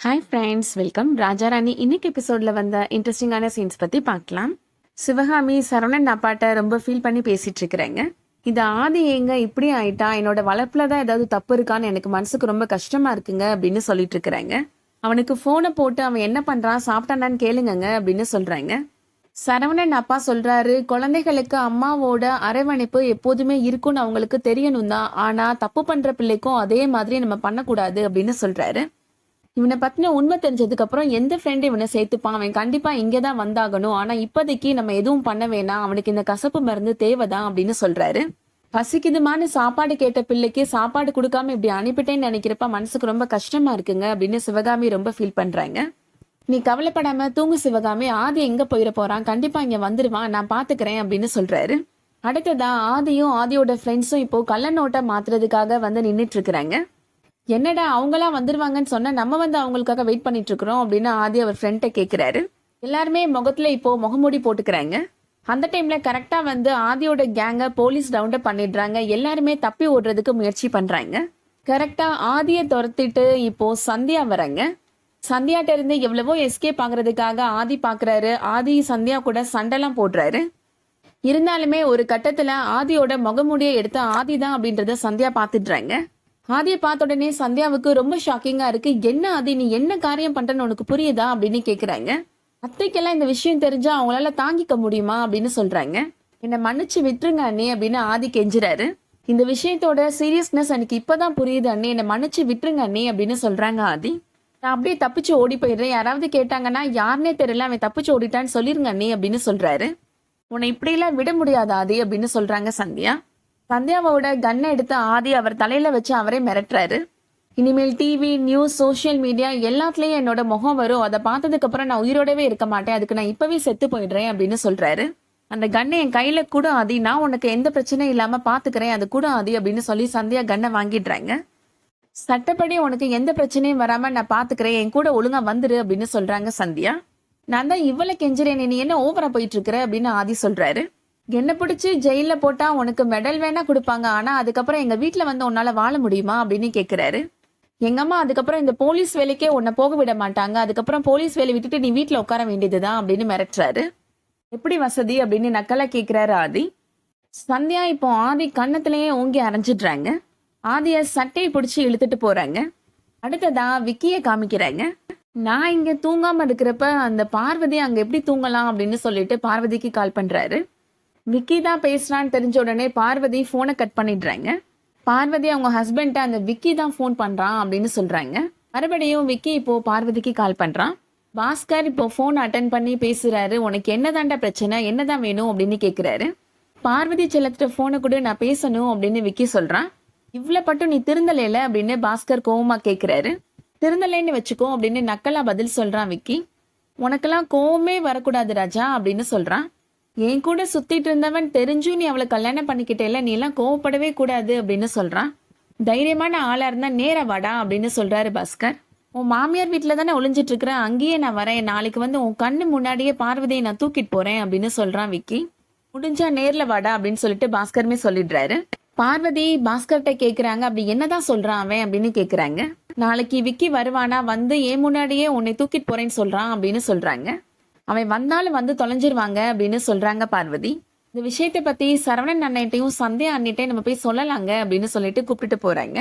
Hi friends, welcome. Raja Rani இன்னைக்கு எபிசோடில் வந்த இன்ட்ரெஸ்டிங்கான சீன்ஸ் பற்றி பார்க்கலாம். சிவகாமி சரவணன் அப்பாட்ட ரொம்ப ஃபீல் பண்ணி பேசிகிட்டு இருக்கிறாங்க. இது ஆதி ஏங்க இப்படி ஆயிட்டா, என்னோட வளர்ப்பில் தான் ஏதாவது தப்பு இருக்கான்னு எனக்கு மனசுக்கு ரொம்ப கஷ்டமாக இருக்குங்க அப்படின்னு சொல்லிட்டு இருக்கிறாங்க. அவனுக்கு ஃபோனை போட்டு அவன் என்ன பண்ணுறான், சாப்பிட்டானான்னு கேளுங்கங்க அப்படின்னு சொல்கிறாங்க. சரவணன் அப்பா சொல்கிறாரு, குழந்தைகளுக்கு அம்மாவோட அரவணைப்பு எப்போதுமே இருக்குன்னு அவங்களுக்கு தெரியணும் தான், ஆனால் தப்பு பண்ணுற பிள்ளைக்கும் அதே மாதிரி நம்ம பண்ணக்கூடாது அப்படின்னு சொல்கிறாரு. இவனை பத்தின உண்மை தெரிஞ்சதுக்கு அப்புறம் எந்த ஃப்ரெண்டு இவனை சேர்த்துப்பான், அவன் கண்டிப்பா இங்கதான் வந்தாகணும், ஆனா இப்போதைக்கு நம்ம எதுவும் பண்ண வேணாம், அவனுக்கு இந்த கசப்பு மருந்து தேவைதான் அப்படின்னு சொல்றாரு. பசிக்குதுமான சாப்பாடு கேட்ட பிள்ளைக்கு சாப்பாடு கொடுக்காம இப்படி அனுப்பிட்டேன்னு நினைக்கிறப்ப மனசுக்கு ரொம்ப கஷ்டமா இருக்குங்க அப்படின்னு சிவகாமி ரொம்ப ஃபீல் பண்றாங்க. நீ கவலைப்படாம தூங்கு சிவகாமி, ஆதி எங்க போயிட போறான், கண்டிப்பா இங்க வந்துருவான், நான் பாத்துக்கிறேன் அப்படின்னு சொல்றாரு. அடுத்ததா ஆதியும் ஆதியோட ஃப்ரெண்ட்ஸும் இப்போ கள்ள நோட்டை மாத்துறதுக்காக வந்து நின்றுட்டு இருக்கிறாங்க. என்னடா அவங்களாம் வந்துருவாங்கன்னு சொன்னா நம்ம வந்து அவங்களுக்காக வெயிட் பண்ணிட்டு இருக்கிறோம் அப்படின்னு ஆதி அவர் ஃப்ரெண்ட்டை கேட்கிறாரு. எல்லாருமே முகத்துல இப்போ முகமூடி போட்டுக்கிறாங்க. அந்த டைம்ல கரெக்டா வந்து ஆதியோட கேங்க போலீஸ் ரவுண்டப் பண்ணிடுறாங்க. எல்லாருமே தப்பி ஓடுறதுக்கு முயற்சி பண்றாங்க. கரெக்டா ஆதியை துரத்திட்டு இப்போ சந்தியா வராங்க. சந்தியாட்ட இருந்து எவ்வளவோ எஸ்கேப் ஆகுறதுக்காக ஆதி பாக்குறாரு. ஆதி சந்தியா கூட சண்டைலாம் போடுறாரு. இருந்தாலுமே ஒரு கட்டத்துல ஆதியோட முகமூடியை எடுத்து ஆதி தான் அப்படின்றத சந்தியா பாத்துடுறாங்க. ஆதியை பார்த்த உடனே சந்தியாவுக்கு ரொம்ப ஷாக்கிங்கா இருக்கு. என்ன ஆதி, நீ என்ன காரியம் பண்றன்னு உனக்கு புரியுதா அப்படின்னு கேக்குறாங்க. அத்தைக்கெல்லாம் இந்த விஷயம் தெரிஞ்சா அவங்களால தாங்கிக்க முடியுமா அப்படின்னு சொல்றாங்க. என்னை மன்னிச்சு விட்டுருங்க அண்ணே அப்படின்னு ஆதி கெஞ்சுறாரு. இந்த விஷயத்தோட சீரியஸ்னஸ் எனக்கு இப்பதான் புரியுது அண்ணே, என்னை மன்னிச்சு விட்டுருங்க அண்ணே அப்படின்னு சொல்றாங்க ஆதி. நான் அப்படியே தப்பிச்சு ஓடி போயிடுறேன், யாராவது கேட்டாங்கன்னா யாருன்னே தெரியல, அவன் தப்பிச்சு ஓடிட்டான்னு சொல்லிருங்க அண்ணே அப்படின்னு சொல்றாரு. உன்னை இப்படியெல்லாம் விட முடியாது ஆதி அப்படின்னு சொல்றாங்க சந்தியா. சந்தியாவோட கன்னை எடுத்து ஆதி அவர் தலையில வச்சு அவரே மிரட்டுறாரு. இனிமேல் டிவி, நியூஸ், சோசியல் மீடியா எல்லாத்துலயும் என்னோட முகம் வரும், அதை பார்த்ததுக்கு அப்புறம் நான் உயிரோடவே இருக்க மாட்டேன், அதுக்கு நான் இப்பவே செத்து போயிடுறேன் அப்படின்னு சொல்றாரு. அந்த கன்னை என் கையில கூட ஆதி, நான் உனக்கு எந்த பிரச்சனையும் இல்லாம பாத்துக்கிறேன், அது கூட ஆதி அப்படின்னு சொல்லி சந்தியா கன்னை வாங்கிடுறாங்க. சட்டப்படி உனக்கு எந்த பிரச்சனையும் வராம நான் பாத்துக்கிறேன், என் கூட ஒழுங்கா வந்துரு அப்படின்னு சொல்றாங்க சந்தியா. நான் தான் இவ்வளவு கெஞ்சுறேன், நீ என்ன ஓவரா போயிட்டு இருக்கிற அப்படின்னு ஆதி சொல்றாரு. என்ன பிடிச்சி ஜெயில போட்டா உனக்கு மெடல் வேணா கொடுப்பாங்க, ஆனா அதுக்கப்புறம் எங்க வீட்டுல வந்து உன்னால வாழ முடியுமா அப்படின்னு கேக்குறாரு. எங்க அம்மா அதுக்கப்புறம் இந்த போலீஸ் வேலைக்கே உன்னை போக விட மாட்டாங்க, அதுக்கப்புறம் போலீஸ் வேலை விட்டுட்டு நீ வீட்டுல உட்கார வேண்டியதுதான் அப்படின்னு மிரட்டுறாரு. எப்படி வசதி அப்படின்னு நக்கலா கேக்குறாரு ஆதி. சந்தியா இப்போ ஆதி கன்னத்திலேயே ஓங்கி அரைஞ்சிடுறாங்க. ஆதிய சட்டையை பிடிச்சி இழுத்துட்டு போறாங்க. அடுத்ததா விக்கிய காமிக்கிறாங்க. நான் இங்க தூங்காம இருக்கிறப்ப அந்த பார்வதி அங்க எப்படி தூங்கலாம் அப்படின்னு சொல்லிட்டு பார்வதிக்கு கால் பண்றாரு. விக்கி தான் பேசுறான்னு தெரிஞ்ச உடனே பார்வதி போனை கட் பண்ணிடுறாங்க. பார்வதி அவங்க ஹஸ்பண்ட அந்த விக்கி தான் ஃபோன் பண்றான் அப்படின்னு சொல்றாங்க. மறுபடியும் விக்கி இப்போ பார்வதிக்கு கால் பண்றான். பாஸ்கர் இப்போ போன் அட்டன் பண்ணி பேசுறாரு. உனக்கு என்னதான்டா பிரச்சனை, என்னதான் வேணும் அப்படின்னு கேக்குறாரு. பார்வதி செல்லத்திட்ட போனை கூட நான் பேசணும் அப்படின்னு விக்கி சொல்றான். இவ்வளவு பட்டும் நீ திருந்தலைல அப்படின்னு பாஸ்கர் கோவமா கேக்குறாரு. திருந்தலைன்னு வச்சுக்கோ அப்படின்னு நக்கலா பதில் சொல்றான் விக்கி. உனக்கெல்லாம் கோவமே வரக்கூடாது ராஜா அப்படின்னு சொல்றான். என் கூட சுத்திட்டு இருந்தவன் தெரிஞ்சும் நீ அவளை கல்யாணம் பண்ணிக்கிட்டேல, நீ எல்லாம் கோவப்படவே கூடாது அப்படின்னு சொல்றான். தைரியமான ஆளா இருந்தா நேரா வாடா அப்படின்னு சொல்றாரு பாஸ்கர். உன் மாமியார் வீட்டுல தானே ஒளிஞ்சிட்டு இருக்கிறேன், அங்கேயே நான் வரேன், நாளைக்கு வந்து உன் கண்ணு முன்னாடியே பார்வதியை நான் தூக்கிட்டு போறேன் அப்படின்னு சொல்றான் விக்கி. முடிஞ்சா நேர்ல வாடா அப்படின்னு சொல்லிட்டு பாஸ்கருமே சொல்லிடுறாரு. பார்வதி பாஸ்கர்கிட்ட கேக்குறாங்க, அப்படி என்னதான் சொல்றான் அவன் அப்படின்னு கேக்குறாங்க. நாளைக்கு விக்கி வருவானா, வந்து ஏன் முன்னாடியே உன்னை தூக்கிட்டு போறேன்னு சொல்றான் அப்படின்னு சொல்றாங்க. அவன் வந்தாலும் வந்து தொலைஞ்சிருவாங்க அப்படின்னு சொல்றாங்க பார்வதி. இந்த விஷயத்தை பத்தி சரவணன் அண்ணிட்டையும் சந்தியா அண்ணிட்டையும் நம்ம போய் சொல்லலாங்க அப்படின்னு சொல்லிட்டு கூப்பிட்டு போறாங்க.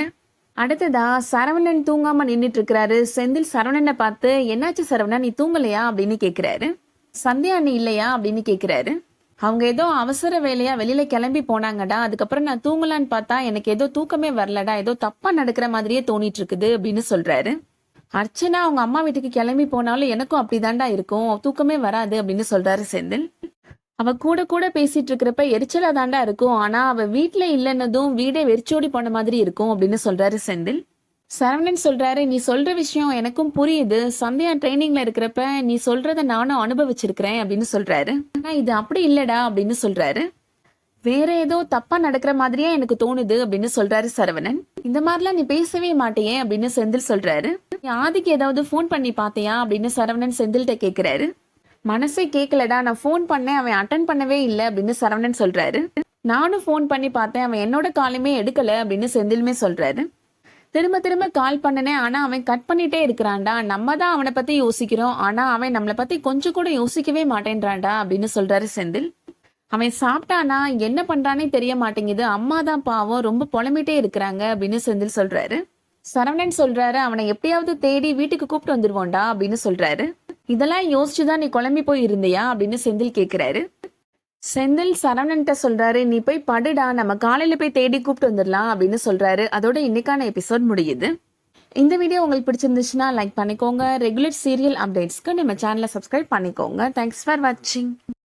அடுத்ததா சரவணன் தூங்காம நின்றுட்டு இருக்கிறாரு. செந்தில் சரவணனை பார்த்து, என்னாச்சு சரவணன், நீ தூங்கலையா அப்படின்னு கேக்குறாரு. சந்தியா அண்ணி இல்லையா அப்படின்னு கேக்குறாரு. அவங்க ஏதோ அவசர வேலையா வெளியில கிளம்பி போனாங்கடா, அதுக்கப்புறம் நான் தூங்கலான்னு பார்த்தா எனக்கு ஏதோ தூக்கமே வரலடா, ஏதோ தப்பா நடக்கிற மாதிரியே தோணிட்டு இருக்குது அப்படின்னு சொல்றாரு. அர்ச்சனா அவங்க அம்மா வீட்டுக்கு கிளம்பி போனாலும் எனக்கும் அப்படிதான்டா இருக்கும், தூக்கமே வராது அப்படின்னு சொல்றாரு செந்தில். அவ கூட கூட பேசிட்டு இருக்கிறப்ப எரிச்சலா தாண்டா இருக்கும், ஆனா அவ வீட்டுல இல்லைன்னதும் வீடே வெறிச்சோடி போன மாதிரி இருக்கும் அப்படின்னு சொல்றாரு செந்தில். சரவணன் சொல்றாரு, நீ சொல்ற விஷயம் எனக்கும் புரியுது, சந்தியா ட்ரைனிங்ல இருக்கிறப்ப நீ சொல்றத நானும் அனுபவிச்சிருக்கிறேன் அப்படின்னு சொல்றாரு. ஆனா இது அப்படி இல்லடா அப்படின்னு சொல்றாரு. வேற ஏதோ தப்பா நடக்கிற மாதிரியே எனக்கு தோணுது அப்படின்னு சொல்றாரு சரவணன். இந்த மாதிரிலாம் நீ பேசவே மாட்டேயே அப்படின்னு செந்தில் சொல்றாரு. நீ ஆதிக்கு ஏதாவது போன் பண்ணி பாத்தியா அப்படின்னு சரவணன் செந்தில்கிட்ட கேக்குறாரு. மனசே கேட்கலடா, நான் போன் பண்ணேன், அவன் அட்டன் பண்ணவே இல்லை அப்படின்னு சரவணன் சொல்றாரு. நானும் போன் பண்ணி பார்த்தேன், அவன் என்னோட காலுமே எடுக்கல அப்படின்னு செந்திலுமே சொல்றாரு. திரும்ப திரும்ப கால் பண்ணனே, ஆனா அவன் கட் பண்ணிட்டே இருக்கிறான்டா. நம்ம தான் அவனை பத்தி யோசிக்கிறோம், ஆனா அவன் நம்மளை பத்தி கொஞ்சம் கூட யோசிக்கவே மாட்டேன்றான்டா அப்படின்னு சொல்றாரு செந்தில். அவன் சாப்பிட்டானா என்ன பண்றானே தெரிய மாட்டேங்குது, அம்மா தான் பாவம் ரொம்ப புலம்பிட்டே இருக்கிறாங்க அப்படின்னு செந்தில் சொல்றாரு. சரவணன் சொல்றாரு, அவனை எப்படியாவது தேடி வீட்டுக்கு கூப்பிட்டு வந்துருவோண்டா அப்படின்னு சொல்றாரு. இதெல்லாம் யோசிச்சுதான் நீ குழம்பி போய் இருந்தியா அப்படின்னு செந்தில் கேக்குறாரு. செந்தில் சரவணன்கிட்ட சொல்றாரு, நீ போய் படுடா, நம்ம காலையில போய் தேடி கூப்பிட்டு வந்துடலாம் அப்படின்னு சொல்றாரு. அதோட இன்னைக்கான எபிசோட் முடியுது. இந்த வீடியோ உங்களுக்கு பிடிச்சிருந்துச்சுன்னா லைக் பண்ணிக்கோங்க. ரெகுலர் சீரியல் அப்டேட்ஸ்க்கு நம்ம சேனலை சப்ஸ்கிரைப் பண்ணிக்கோங்க. தேங்க்ஸ் ஃபார் வாட்சிங்.